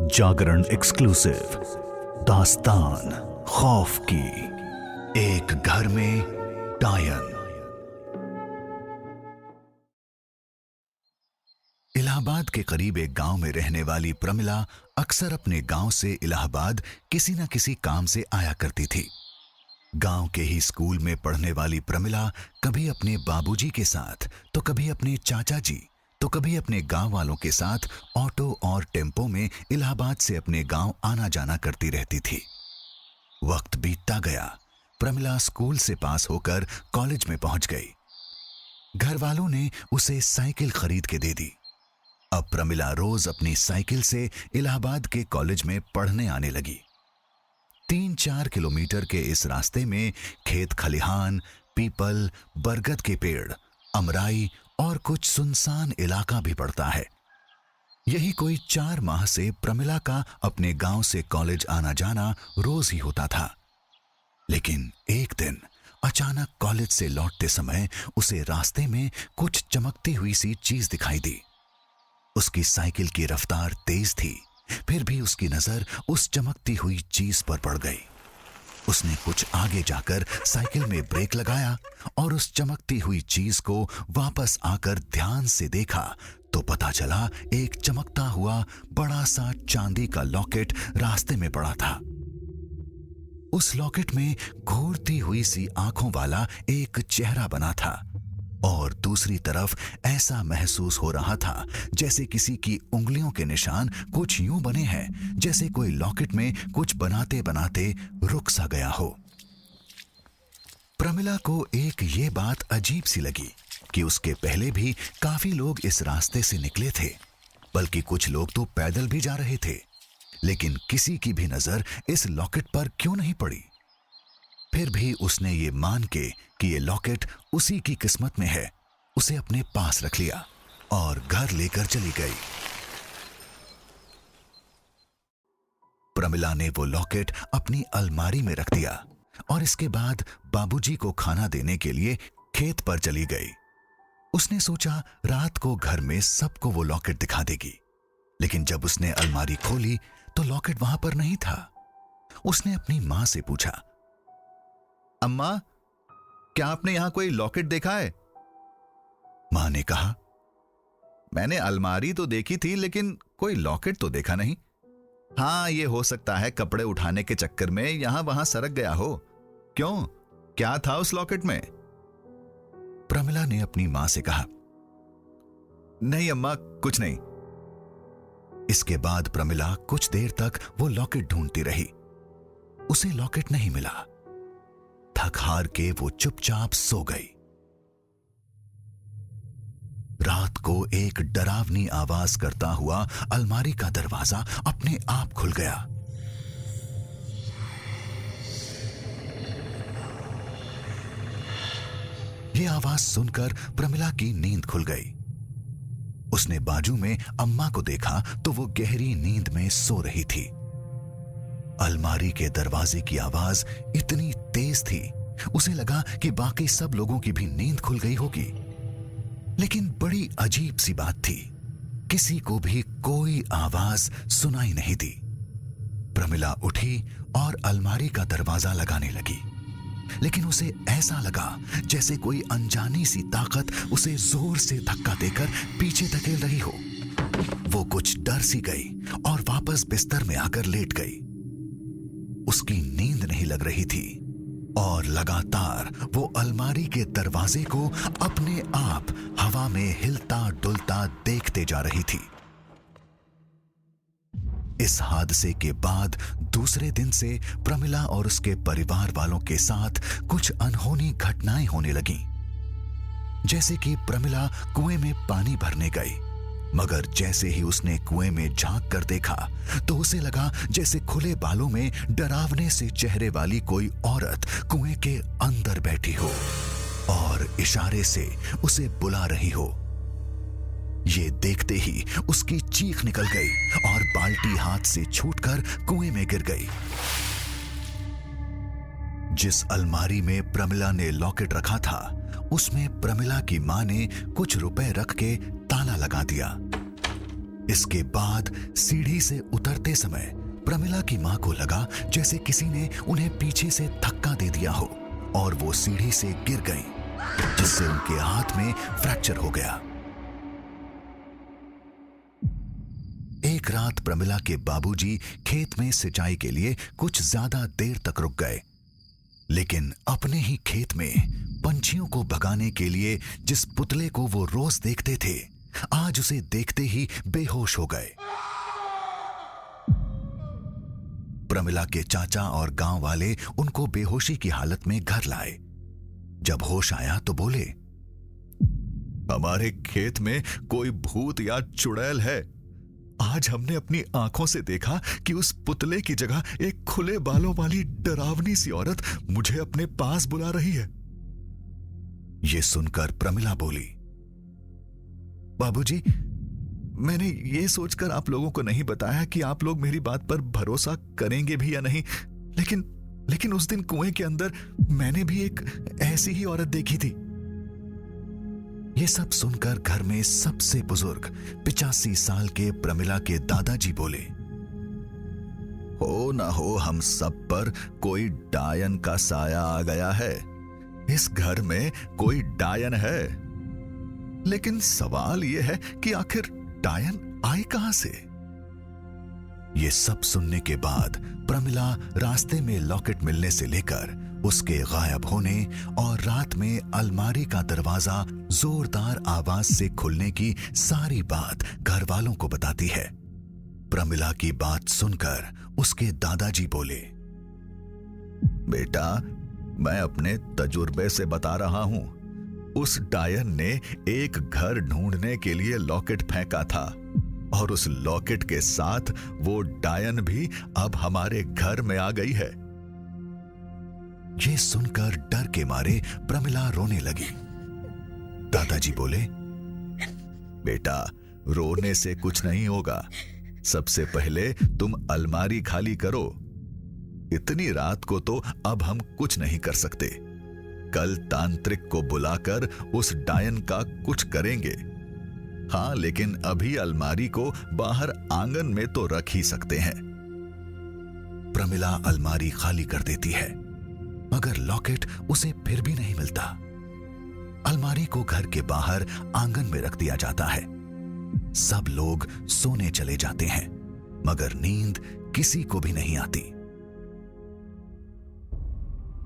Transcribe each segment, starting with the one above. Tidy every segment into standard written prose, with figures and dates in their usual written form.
जागरण exclusive दास्तान खौफ की। एक घर में डायन। इलाहाबाद के करीब एक गांव में रहने वाली प्रमिला अक्सर अपने गांव से इलाहाबाद किसी न किसी काम से आया करती थी। गांव के ही स्कूल में पढ़ने वाली प्रमिला कभी अपने बाबूजी के साथ, तो कभी अपने चाचा जी, तो कभी अपने गांव वालों के साथ ऑटो और टेम्पो में इलाहाबाद से अपने गांव आना जाना करती रहती थी। वक्त बीतता गया। प्रमिला स्कूल से पास होकर कॉलेज में पहुंच गई। घर वालों ने उसे साइकिल खरीद के दे दी। अब प्रमिला रोज अपनी साइकिल से इलाहाबाद के कॉलेज में पढ़ने आने लगी। 3-4 किलोमीटर के इस रास्ते में खेत खलिहान, पीपल, बरगद के पेड़, अमराई और कुछ सुनसान इलाका भी पड़ता है। यही कोई 4 माह से प्रमिला का अपने गांव से कॉलेज आना जाना रोज ही होता था। लेकिन एक दिन अचानक कॉलेज से लौटते समय उसे रास्ते में कुछ चमकती हुई सी चीज दिखाई दी। उसकी साइकिल की रफ्तार तेज थी, फिर भी उसकी नजर उस चमकती हुई चीज पर पड़ गई। उसने कुछ आगे जाकर साइकिल में ब्रेक लगाया और उस चमकती हुई चीज को वापस आकर ध्यान से देखा तो पता चला एक चमकता हुआ बड़ा सा चांदी का लॉकेट रास्ते में पड़ा था। उस लॉकेट में घूरती हुई सी आंखों वाला एक चेहरा बना था और दूसरी तरफ ऐसा महसूस हो रहा था जैसे किसी की उंगलियों के निशान कुछ यूं बने हैं जैसे कोई लॉकेट में कुछ बनाते बनाते रुक सा गया हो। प्रमिला को एक ये बात अजीब सी लगी कि उसके पहले भी काफी लोग इस रास्ते से निकले थे, बल्कि कुछ लोग तो पैदल भी जा रहे थे, लेकिन किसी की भी नजर इस लॉकेट पर क्यों नहीं पड़ी। फिर भी उसने ये मान के कि ये लॉकेट उसी की किस्मत में है, उसे अपने पास रख लिया और घर लेकर चली गई। प्रमिला ने वो लॉकेट अपनी अलमारी में रख दिया और इसके बाद बाबूजी को खाना देने के लिए खेत पर चली गई। उसने सोचा रात को घर में सबको वो लॉकेट दिखा देगी, लेकिन जब उसने अलमारी खोली तो लॉकेट वहां पर नहीं था। उसने अपनी मां से पूछा, अम्मा, क्या आपने यहां कोई लॉकेट देखा है? मां ने कहा, मैंने अलमारी तो देखी थी लेकिन कोई लॉकेट तो देखा नहीं। हाँ, ये हो सकता है कपड़े उठाने के चक्कर में यहां वहां सरक गया हो। क्यों, क्या था उस लॉकेट में? प्रमिला ने अपनी मां से कहा, नहीं अम्मा, कुछ नहीं। इसके बाद प्रमिला कुछ देर तक वो लॉकेट ढूंढती रही। उसे लॉकेट नहीं मिला। थक हार के वो चुपचाप सो गई। रात को एक डरावनी आवाज करता हुआ अलमारी का दरवाजा अपने आप खुल गया। ये आवाज सुनकर प्रमिला की नींद खुल गई। उसने बाजू में अम्मा को देखा तो वो गहरी नींद में सो रही थी। अलमारी के दरवाजे की आवाज इतनी तेज थी, उसे लगा कि बाकी सब लोगों की भी नींद खुल गई होगी। लेकिन बड़ी अजीब सी बात थी, किसी को भी कोई आवाज सुनाई नहीं दी। प्रमिला उठी और अलमारी का दरवाजा लगाने लगी, लेकिन उसे ऐसा लगा जैसे कोई अनजानी सी ताकत उसे जोर से धक्का देकर पीछे धकेल रही हो। वो कुछ डर सी गई और वापस बिस्तर में आकर लेट गई। उसकी नींद नहीं लग रही थी और लगातार वो अलमारी के दरवाजे को अपने आप हवा में हिलता डुलता देखते जा रही थी। इस हादसे के बाद दूसरे दिन से प्रमिला और उसके परिवार वालों के साथ कुछ अनहोनी घटनाएं होने लगीं। जैसे कि प्रमिला कुएं में पानी भरने गई, मगर जैसे ही उसने कुएं में झांक कर देखा तो उसे लगा जैसे खुले बालों में डरावने से चेहरे वाली कोई औरत कुएं के अंदर बैठी हो और इशारे से उसे बुला रही हो। ये देखते ही उसकी चीख निकल गई और बाल्टी हाथ से छूटकर कुएं में गिर गई। जिस अलमारी में प्रमिला ने लॉकेट रखा था उसमें प्रमिला की मां ने कुछ रुपए रख के ताला लगा दिया। इसके बाद सीढ़ी से उतरते समय प्रमिला की मां को लगा जैसे किसी ने उन्हें पीछे से धक्का दे दिया हो और वो सीढ़ी से गिर गई, जिससे उनके हाथ में फ्रैक्चर हो गया। एक रात प्रमिला के बाबूजी खेत में सिंचाई के लिए कुछ ज्यादा देर तक रुक गए, लेकिन अपने ही खेत में पंछियों को भगाने के लिए जिस पुतले को वो रोज देखते थे, आज उसे देखते ही बेहोश हो गए। प्रमिला के चाचा और गांव वाले उनको बेहोशी की हालत में घर लाए। जब होश आया तो बोले, हमारे खेत में कोई भूत या चुड़ैल है। आज हमने अपनी आंखों से देखा कि उस पुतले की जगह एक खुले बालों वाली डरावनी सी औरत मुझे अपने पास बुला रही है। यह सुनकर प्रमिला बोली, बाबूजी, मैंने ये सोचकर आप लोगों को नहीं बताया कि आप लोग मेरी बात पर भरोसा करेंगे भी या नहीं, लेकिन उस दिन कुएं के अंदर मैंने भी एक ऐसी ही औरत देखी थी। ये सब सुनकर घर में सबसे बुजुर्ग 85 साल के प्रमिला के दादाजी बोले, हो ना हो हम सब पर कोई डायन का साया आ गया है। इस घर में कोई डायन है, लेकिन सवाल यह है कि आखिर डायन आई कहां से? ये सब सुनने के बाद प्रमिला रास्ते में लॉकेट मिलने से लेकर उसके गायब होने और रात में अलमारी का दरवाजा जोरदार आवाज से खुलने की सारी बात घर वालों को बताती है। प्रमिला की बात सुनकर उसके दादाजी बोले, बेटा, मैं अपने तजुर्बे से बता रहा हूं, उस डायन ने एक घर ढूंढने के लिए लॉकेट फेंका था और उस लॉकेट के साथ वो डायन भी अब हमारे घर में आ गई है। ये सुनकर डर के मारे प्रमिला रोने लगी। दादाजी बोले, बेटा, रोने से कुछ नहीं होगा। सबसे पहले तुम अलमारी खाली करो। इतनी रात को तो अब हम कुछ नहीं कर सकते। कल तांत्रिक को बुलाकर उस डायन का कुछ करेंगे। हां, लेकिन अभी अलमारी को बाहर आंगन में तो रख ही सकते हैं। प्रमिला अलमारी खाली कर देती है, मगर लॉकेट उसे फिर भी नहीं मिलता। अलमारी को घर के बाहर आंगन में रख दिया जाता है। सब लोग सोने चले जाते हैं, मगर नींद किसी को भी नहीं आती।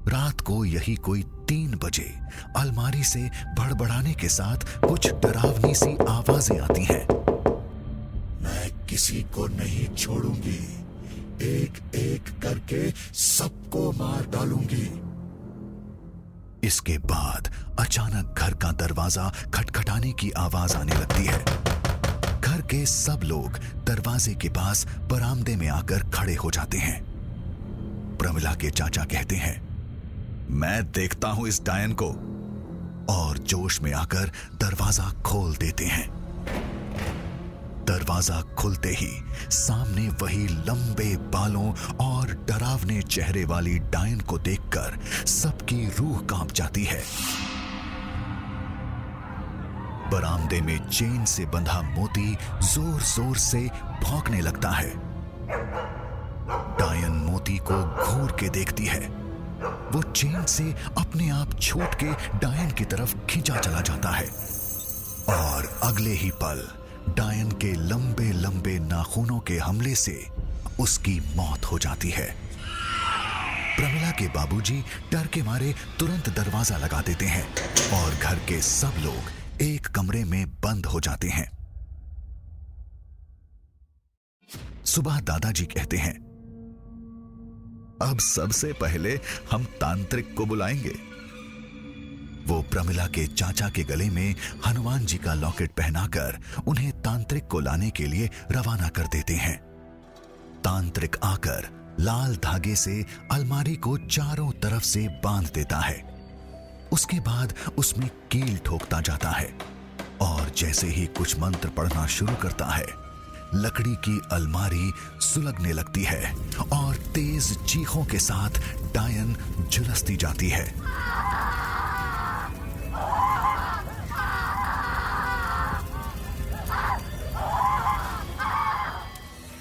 रात को यही कोई 3 बजे अलमारी से बड़बड़ाने के साथ कुछ डरावनी सी आवाजें आती हैं। मैं किसी को नहीं छोड़ूंगी, एक एक करके सबको मार डालूंगी। इसके बाद अचानक घर का दरवाजा खटखटाने की आवाज आने लगती है। घर के सब लोग दरवाजे के पास बरामदे में आकर खड़े हो जाते हैं। प्रमिला के चाचा कहते हैं, मैं देखता हूं इस डायन को, और जोश में आकर दरवाजा खोल देते हैं। दरवाजा खुलते ही सामने वही लंबे बालों और डरावने चेहरे वाली डायन को देखकर सबकी रूह कांप जाती है। बरामदे में चेन से बंधा मोती जोर जोर से भौंकने लगता है। डायन मोती को घूर के देखती है। वो चेन से अपने आप छूट के डायन की तरफ खींचा चला जाता है और अगले ही पल डायन के लंबे लंबे नाखूनों के हमले से उसकी मौत हो जाती है। प्रमिला के बाबूजी डर के मारे तुरंत दरवाजा लगा देते हैं और घर के सब लोग एक कमरे में बंद हो जाते हैं। सुबह दादाजी कहते हैं, अब सबसे पहले हम तांत्रिक को बुलाएंगे। वो प्रमिला के चाचा के गले में हनुमान जी का लॉकेट पहनाकर उन्हें तांत्रिक को लाने के लिए रवाना कर देते हैं। तांत्रिक आकर लाल धागे से अलमारी को चारों तरफ से बांध देता है। उसके बाद उसमें कील ठोकता जाता है और जैसे ही कुछ मंत्र पढ़ना शुरू करता है, लकड़ी की अलमारी सुलगने लगती है और तेज चीखों के साथ डायन झुलसती जाती है।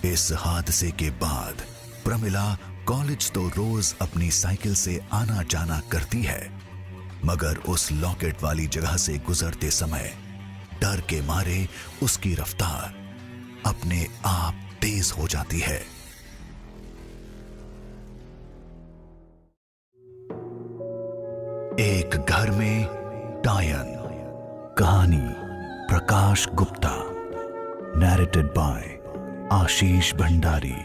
इस हादसे के बाद प्रमिला कॉलेज तो रोज अपनी साइकिल से आना जाना करती है, मगर उस लॉकेट वाली जगह से गुजरते समय डर के मारे उसकी रफ्तार अपने आप तेज हो जाती है। एक घर में टायन। कहानी प्रकाश गुप्ता। नैरेटेड बाय आशीष भंडारी।